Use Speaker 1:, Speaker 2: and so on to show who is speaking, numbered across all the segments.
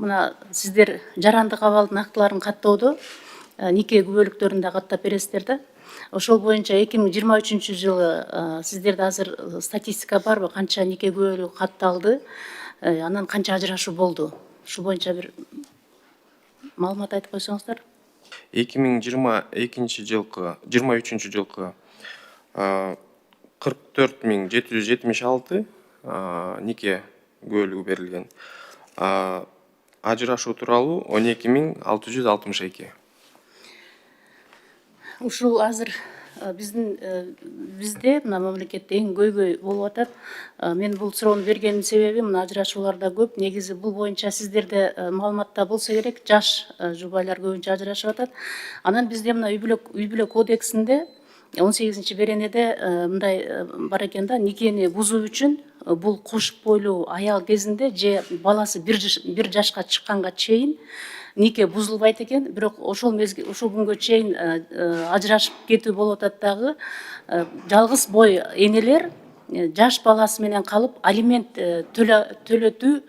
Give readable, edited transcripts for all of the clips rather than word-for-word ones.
Speaker 1: мына сиздер жарандык абалдын актыларын каттоодо нике күбөлүктөрүн да каттап бересиздер да. Ошол боюнча 2023 жылы сиздерде азыр статистика барбы? Канча нике күбөлүгү катталды, анан канча ажырашуу болду? Ушул боюнча бир маалымат айтып койсоңуздар.
Speaker 2: 2023 жылкы 44.776 нике күбөлүгү берилген. Ажырашуу тууралуу 12.662.
Speaker 1: Ушул азыр бизде мына мамлекетте эң көйгөй болуп атат. Мен бул суроону бергенин себеби мына ажырашууларда көп. Негизи бул боюнча сиздерде маалыматта болсо керек, жаш жубайлар көбүнчө ажырашып атат. Анан бизде мына үй бүлө кодексинде 18-беренеде мындай бар экен да, никени бузуу үчүн бул кош бойлуу аял кезинде же баласы бир жашка чыкканга чейин нике бузулбайт экен. Бирок ошол күнгө чейин ажырашып кетүү болуп атат дагы. Жалгыз бой энелер жаш баласы менен калып алимент төлөтүү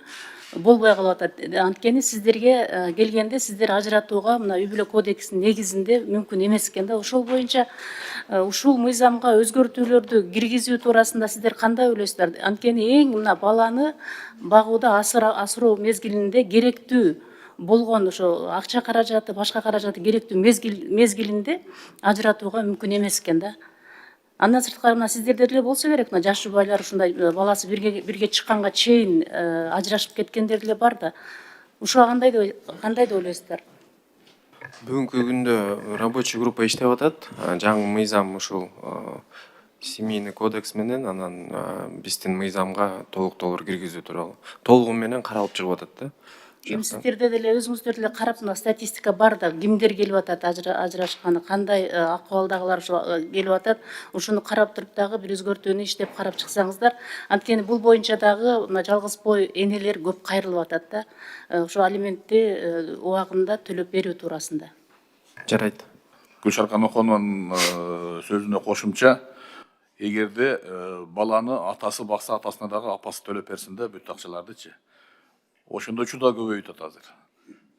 Speaker 1: болбой калып атат. Анткени сиздерге келгенде сиздер ажыратууга мына үй бүлө кодексинин негизинде мүмкүн эмес экен да. Ошол боюнча ушул мыйзамга өзгөртүүлөрдү киргизүү туурасында сиздер кандай ойлойсуздар? Анткени эң мына баланы багууда асыроо мезгилинде керектүү болгон ошо акча каражаты, башка каражаты керектүү мезгилинде ажыратууга мүмкүн эмес экен да. Андан сырткары мына сиздерде деле болсо керек, мына жаш жубайлар ушундай баласы бирге чыкканга чейин ажырашып кеткендер деле бар да. Ушуга кандай деп ойлойсуздар?
Speaker 2: Бүгүнкү күндө рабочий группа иштеп атат. Жаңы мыйзам ушул семейный кодекс менен анан биздин мыйзамга толуктоолор киргизүү тууралуу толугу менен каралып чыгып атат да.
Speaker 1: Эми сиздерде деле өзүңүздөр деле карап, мына статистика бар да, кимдер келип атат ажырашканы, кандай акыбалдагылар келип атат. Ушуну карап туруп дагы бир өзгөртүүнү иштеп карап чыксаңыздар. Анткени бул боюнча дагы мына жалгыз бой энелер көп кайрылып атат да. Ошо алиментти убагында төлөп берүү туурасында.
Speaker 2: Жарайт.
Speaker 3: Гүлшаркан Охонованын сөзүнө кошумча, эгерде баланы атасы бакса, атасына дагы апасы төлөп берсин да бүт акчалардычы. Ошондо учурда көбөйүп атат азыр.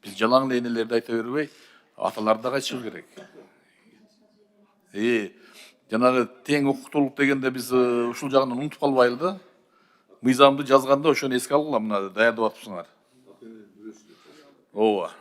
Speaker 3: Биз жалаң эле энелерди айта бербей, аталарды да айтышыбыз керек. Жанагы тең укуктуулук дегенде биз ушул жагынан унутуп калбайлы да. Мыйзамды жазганда ошону эске алгыла, мына даярдап атыпсыңар. Ооба.